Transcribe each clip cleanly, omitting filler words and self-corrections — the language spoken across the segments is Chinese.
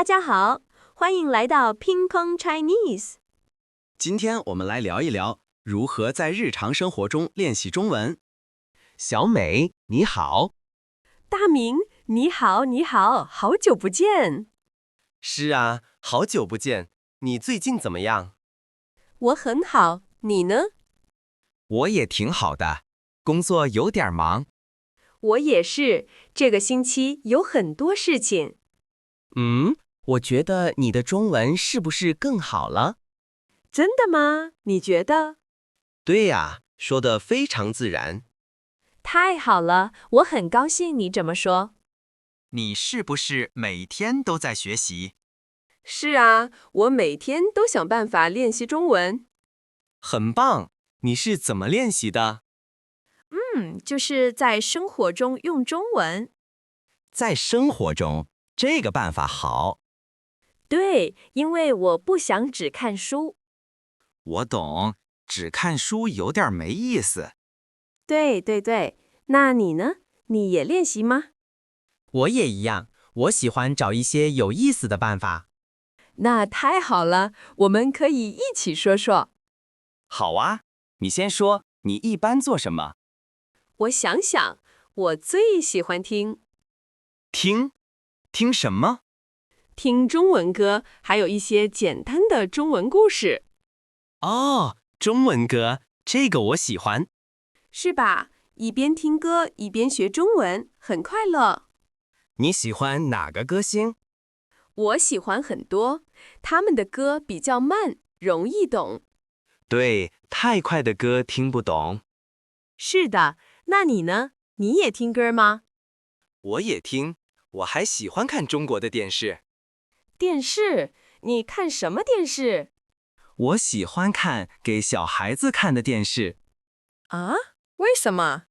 大家好，欢迎来到 Ping Pong Chinese。今天我们来聊一聊如何在日常生活中练习中文。小美，你好。大明，你好，你好，好久不见。是啊，好久不见，你最近怎么样？我很好，你呢？我也挺好的，工作有点忙。我也是，这个星期有很多事情。我觉得你的中文是不是更好了？真的吗？你觉得？对呀，说得非常自然。太好了，我很高兴你这么说。你是不是每天都在学习？是啊，我每天都想办法练习中文。很棒，你是怎么练习的？就是在生活中用中文。在生活中，这个办法好。对，因为我不想只看书。我懂，只看书有点没意思。对，那你呢？你也练习吗？我也一样，我喜欢找一些有意思的办法。那太好了，我们可以一起说说。好啊，你先说，你一般做什么？我想想，我最喜欢听听什么？中文歌，还有一些简单的中文故事，哦，中文歌，这个我喜欢。是吧？一边听歌一边学中文，很快乐。你喜欢哪个歌星？我喜欢很多，他们的歌比较慢，容易懂。对，太快的歌听不懂。是的，那你呢？你也听歌吗？我也听，我还喜欢看中国的电视。电视？你看什么电视？我喜欢看给小孩子看的电视，啊？为什么？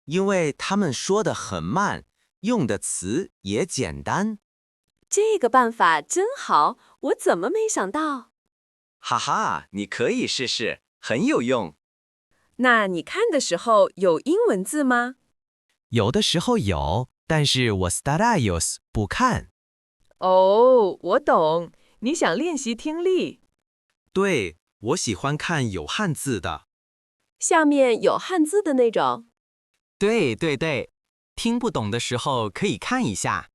因为他们说得很慢，用的词也简单。这个办法真好，我怎么没想到？哈哈，你可以试试，很有用。那你看的时候有英文字吗？有的时候有，但是我 starаюсь 不看。哦，我懂，你想练习听力。对，我喜欢看有汉字的。下面有汉字的那种。对，听不懂的时候可以看一下。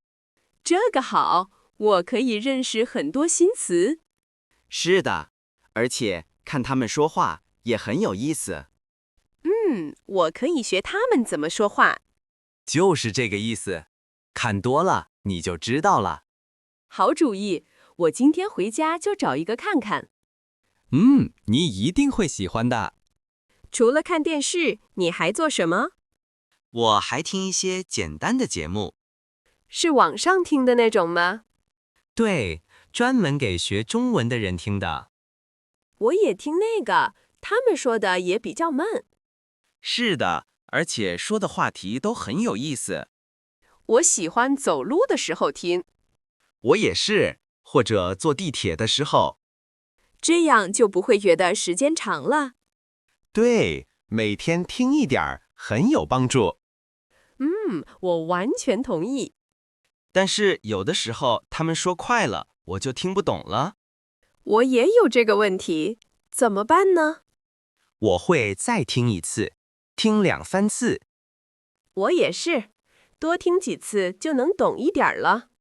这个好，我可以认识很多新词。是的，而且看他们说话也很有意思。我可以学他们怎么说话。就是这个意思，看多了你就知道了。好主意，我今天回家就找一个看看。你一定会喜欢的。除了看电视，你还做什么？我还听一些简单的节目。是网上听的那种吗？对，专门给学中文的人听的。我也听那个，他们说的也比较慢。是的，而且说的话题都很有意思。我喜欢走路的时候听，我也是，或者坐地铁的时候。这样就不会觉得时间长了。对，每天听一点儿很有帮助。我完全同意。但是有的时候他们说快了，我就听不懂了。我也有这个问题，怎么办呢？我会再听一次，听2、3次。我也是，多听几次就能懂一点了。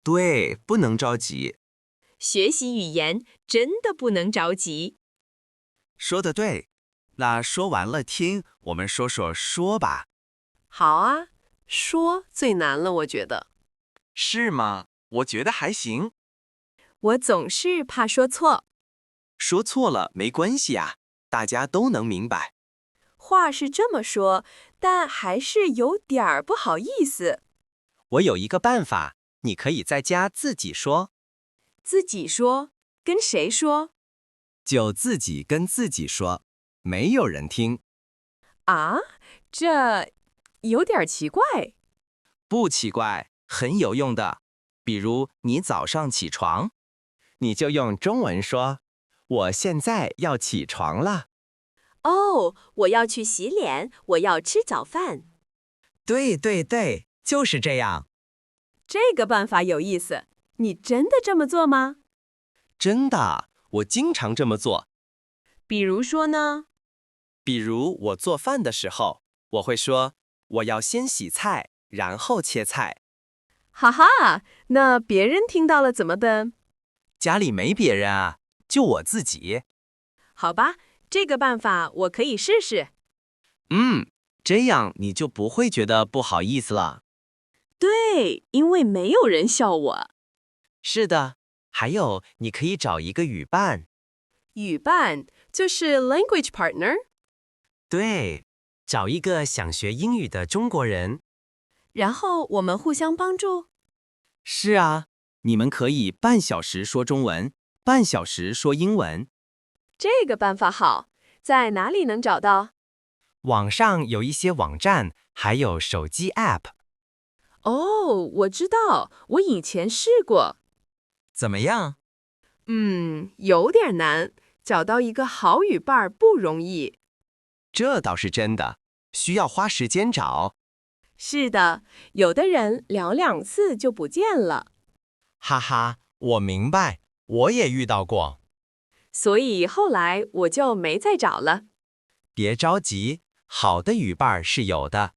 对，不能着急。学习语言真的不能着急。说得对。那说完了听，我们说说说吧。好啊，说最难了，我觉得。是吗？我觉得还行。我总是怕说错。说错了没关系啊，大家都能明白。话是这么说，但还是有点儿不好意思。我有一个办法，你可以在家自己说，自己说，跟谁说？就自己跟自己说，没有人听。啊，这有点奇怪。不奇怪，很有用的。比如你早上起床，你就用中文说：“我现在要起床了。”哦，我要去洗脸，我要吃早饭。对，就是这样。这个办法有意思，你真的这么做吗？真的，我经常这么做。比如说呢？比如我做饭的时候，我会说我要先洗菜，然后切菜。哈哈，那别人听到了怎么办？家里没别人啊，就我自己。好吧，这个办法我可以试试。这样你就不会觉得不好意思了。对，因为没有人笑我。是的，还有你可以找一个语伴。语伴就是 language partner。对，找一个想学英语的中国人。然后我们互相帮助。是啊，你们可以半小时说中文，半小时说英文。这个办法好，在哪里能找到？网上有一些网站，还有手机 App。哦，我知道，我以前试过。怎么样？有点难，找到一个好语伴不容易。这倒是真的，需要花时间找。是的，有的人聊2次就不见了。哈哈，我明白，我也遇到过。所以后来我就没再找了。别着急，好的语伴是有的。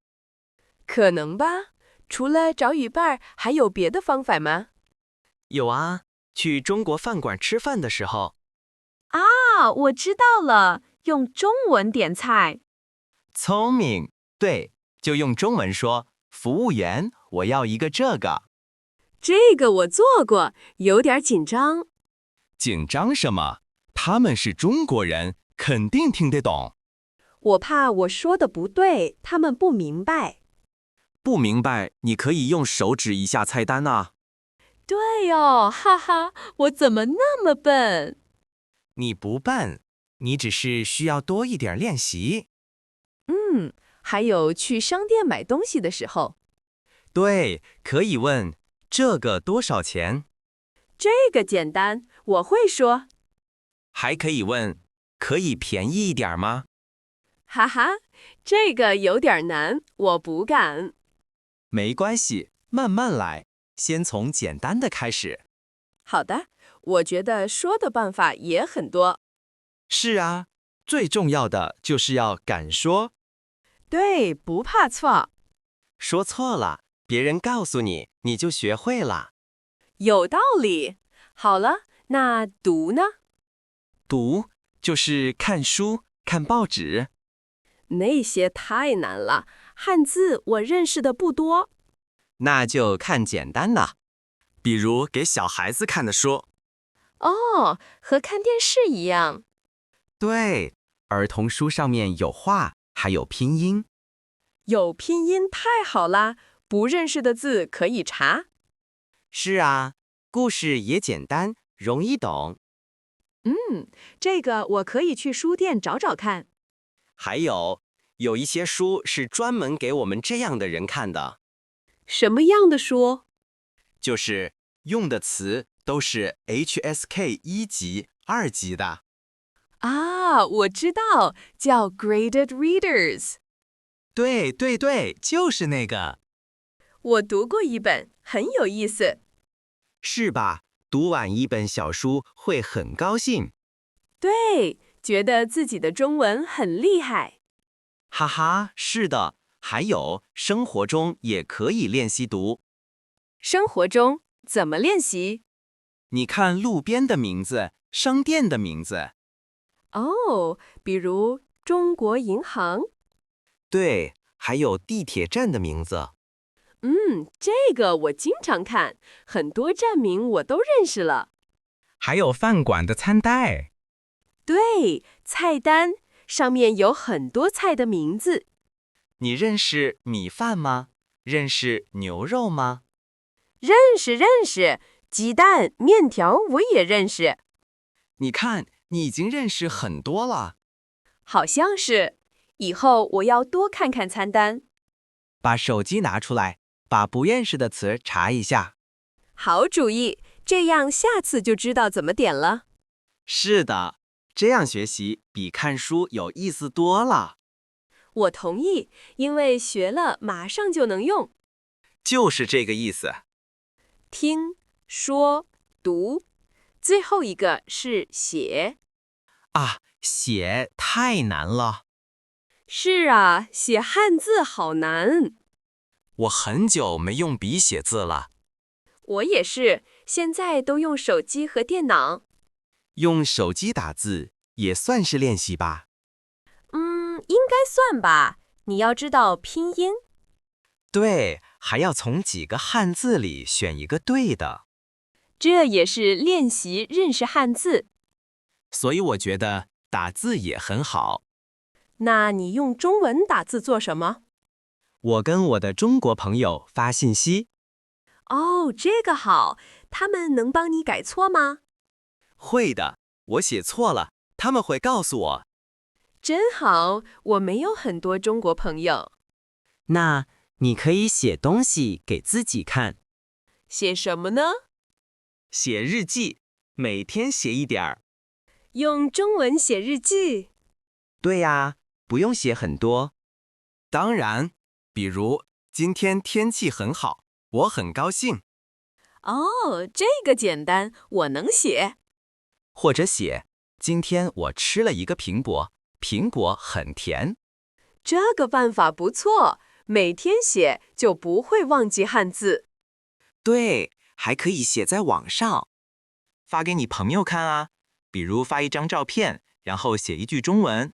可能吧？除了找语伴，还有别的方法吗？有啊，去中国饭馆吃饭的时候。啊，我知道了，用中文点菜。聪明，对，就用中文说，服务员，我要一个这个。这个我做过，有点紧张。紧张什么？他们是中国人，肯定听得懂。我怕我说的不对，他们不明白。不明白，你可以用手指一下菜单啊。对哦，哈哈，我怎么那么笨？你不笨，你只是需要多一点练习。还有去商店买东西的时候，对，可以问这个多少钱？这个简单，我会说。还可以问可以便宜一点吗？哈哈，这个有点难，我不敢。没关系，慢慢来，先从简单的开始。好的，我觉得说的办法也很多。是啊，最重要的就是要敢说。对，不怕错。说错了，别人告诉你，你就学会了。有道理。好了，那读呢？读就是看书、看报纸。那些太难了，汉字我认识的不多。那就看简单的，比如给小孩子看的书。哦，和看电视一样。对，儿童书上面有画，还有拼音。有拼音太好啦，不认识的字可以查。是啊，故事也简单，容易懂。这个我可以去书店找找看。还有一些书是专门给我们这样的人看的，什么样的书？就是用的词都是 HSK 1级、2级的。啊，我知道，叫 Graded Readers。对对对，就是那个。我读过一本，很有意思。是吧？读完一本小书会很高兴。对，觉得自己的中文很厉害。哈哈，是的。还有，生活中也可以练习读。生活中怎么练习？你看路边的名字，商店的名字。哦，比如中国银行。对，还有地铁站的名字。这个我经常看，很多站名我都认识了。还有饭馆的餐袋。对，菜单上面有很多菜的名字。你认识米饭吗？认识牛肉吗？认识，鸡蛋、面条我也认识。你看，你已经认识很多了。好像是，以后我要多看看餐单。把手机拿出来，把不认识的词查一下。好主意，这样下次就知道怎么点了。是的，这样学习比看书有意思多了。我同意，因为学了马上就能用。就是这个意思。听、说、读，最后一个是写。啊，写太难了。是啊，写汉字好难。我很久没用笔写字了。我也是，现在都用手机和电脑。用手机打字也算是练习吧？应该算吧。你要知道拼音。对，还要从几个汉字里选一个对的。这也是练习认识汉字。所以我觉得打字也很好。那你用中文打字做什么？我跟我的中国朋友发信息。哦，这个好。他们能帮你改错吗？会的，我写错了，他们会告诉我。真好，我没有很多中国朋友。那你可以写东西给自己看。写什么呢？写日记，每天写一点儿。用中文写日记。对呀，不用写很多。当然，比如今天天气很好，我很高兴。哦，这个简单，我能写。或者写今天我吃了一个苹果，苹果很甜。这个办法不错，每天写就不会忘记汉字。对，还可以写在网上，发给你朋友看啊。比如发一张照片，然后写一句中文。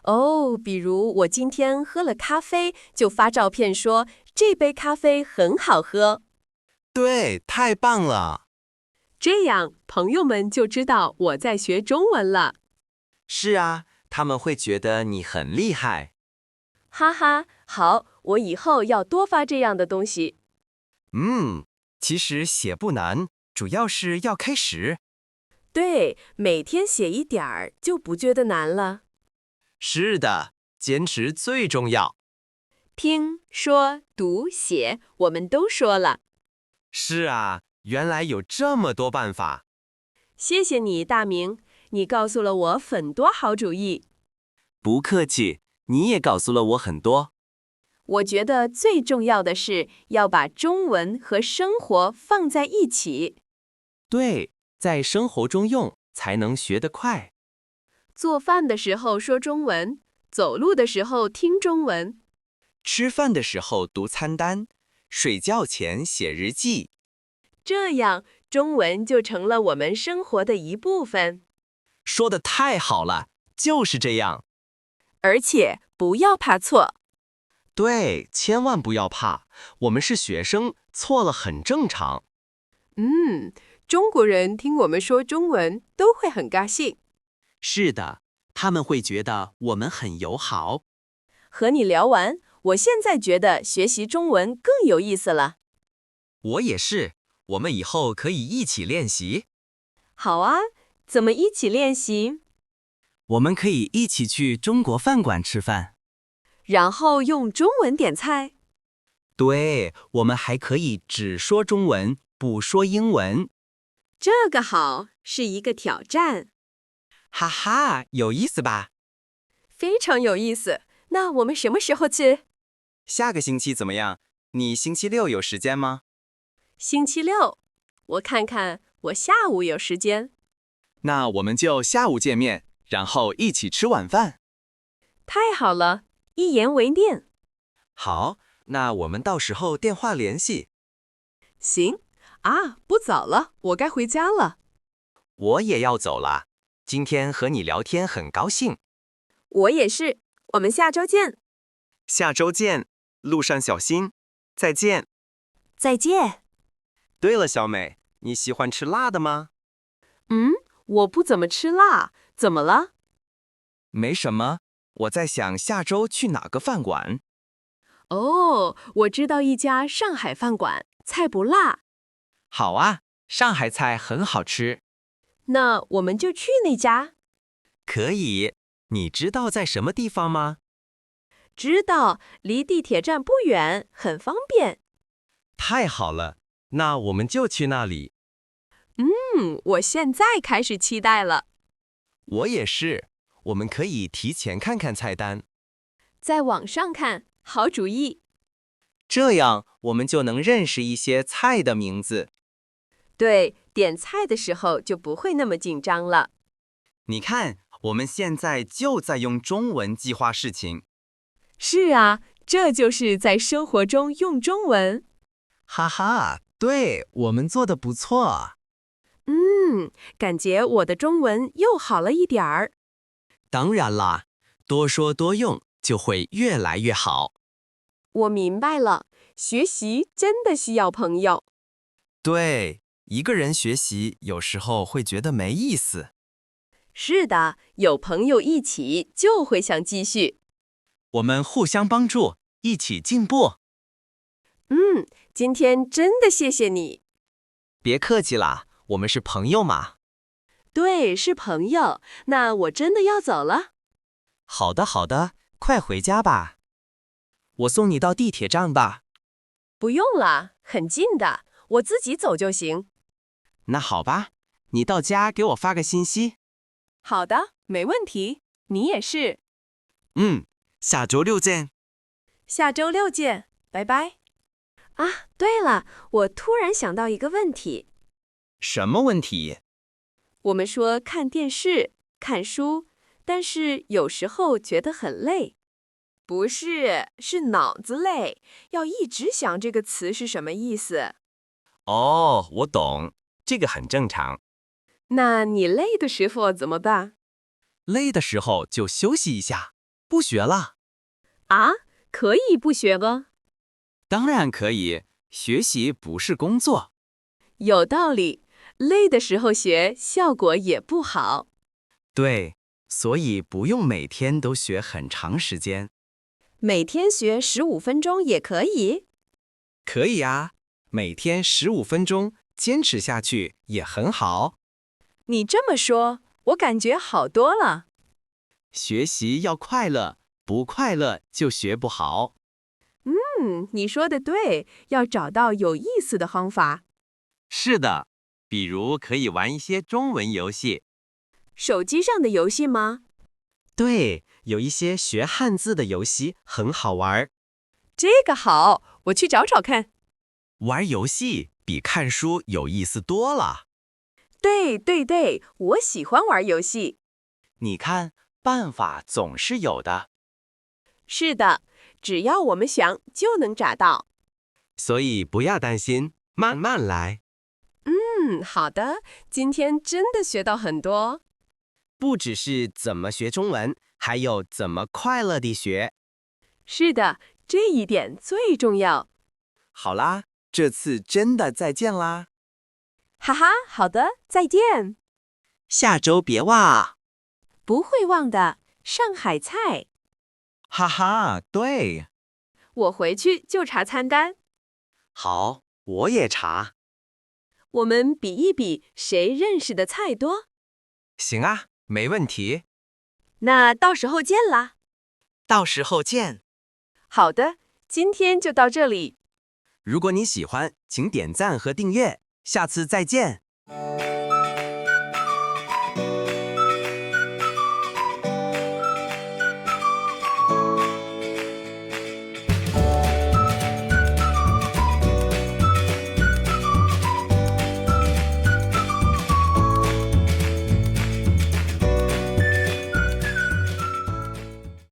哦，比如我今天喝了咖啡，就发照片说这杯咖啡很好喝。对，太棒了。这样朋友们就知道我在学中文了。是啊，他们会觉得你很厉害。哈哈，好，我以后要多发这样的东西。其实写不难，主要是要开始。对，每天写一点儿就不觉得难了。是的，坚持最重要。听说读写我们都说了。是啊，原来有这么多办法。谢谢你，大明，你告诉了我很多好主意。不客气，你也告诉了我很多。我觉得最重要的是要把中文和生活放在一起。对，在生活中用才能学得快。做饭的时候说中文，走路的时候听中文，吃饭的时候读餐单，睡觉前写日记。这样中文就成了我们生活的一部分。说得太好了，就是这样。而且不要怕错。对，千万不要怕，我们是学生，错了很正常。中国人听我们说中文都会很高兴。是的，他们会觉得我们很友好。和你聊完，我现在觉得学习中文更有意思了。我也是，我们以后可以一起练习。好啊，怎么一起练习？我们可以一起去中国饭馆吃饭，然后用中文点菜。对，我们还可以只说中文，不说英文。这个好，是一个挑战。哈哈，有意思吧？非常有意思。那我们什么时候去？下个星期怎么样？你星期六有时间吗？星期六，我看看，我下午有时间。那我们就下午见面，然后一起吃晚饭。太好了，一言为定。好，那我们到时候电话联系。行啊，不早了，我该回家了。我也要走了，今天和你聊天很高兴。我也是，我们下周见。下周见，路上小心。再见。再见。对了，小美，你喜欢吃辣的吗？我不怎么吃辣，怎么了？没什么，我在想下周去哪个饭馆。哦，我知道一家上海饭馆，菜不辣。好啊，上海菜很好吃。那我们就去那家。可以，你知道在什么地方吗？知道，离地铁站不远，很方便。太好了，那我们就去那里。我现在开始期待了。我也是，我们可以提前看看菜单，在网上看，好主意。这样我们就能认识一些菜的名字。对，点菜的时候就不会那么紧张了。你看，我们现在就在用中文计划事情。是啊，这就是在生活中用中文。哈哈，对，我们做的不错。感觉我的中文又好了一点儿。当然啦，多说多用就会越来越好。我明白了，学习真的需要朋友。对，一个人学习有时候会觉得没意思。是的，有朋友一起就会想继续。我们互相帮助，一起进步。今天真的谢谢你。别客气啦，我们是朋友嘛。对，是朋友。那我真的要走了。好的，好的，快回家吧。我送你到地铁站吧。不用了，很近的，我自己走就行。那好吧，你到家给我发个信息。好的，没问题。你也是。下周六见。下周六见，拜拜。啊，对了，我突然想到一个问题。什么问题？我们说看电视、看书，但是有时候觉得很累。不是，是脑子累，要一直想这个词是什么意思。哦，我懂，这个很正常。那你累的时候怎么办？累的时候就休息一下，不学了。啊，可以不学吗？当然可以，学习不是工作。有道理，累的时候学，效果也不好。对，所以不用每天都学很长时间。每天学15分钟也可以。可以啊，每天15分钟，坚持下去也很好。你这么说，我感觉好多了。学习要快乐，不快乐就学不好。你说的对，要找到有意思的方法。是的，比如可以玩一些中文游戏。手机上的游戏吗？对，有一些学汉字的游戏很好玩。这个好，我去找找看。玩游戏比看书有意思多了。对，我喜欢玩游戏。你看，办法总是有的。是的，只要我们想，就能找到。所以不要担心，慢慢来。好的，今天真的学到很多。不只是怎么学中文，还有怎么快乐地学。是的，这一点最重要。好啦，这次真的再见啦。哈哈，好的，再见。下周别忘啊。不会忘的，上海菜。哈哈，对。我回去就查餐单。好，我也查。我们比一比谁认识的菜多。行啊，没问题。那到时候见啦。到时候见。好的，今天就到这里。如果你喜欢，请点赞和订阅，下次再见。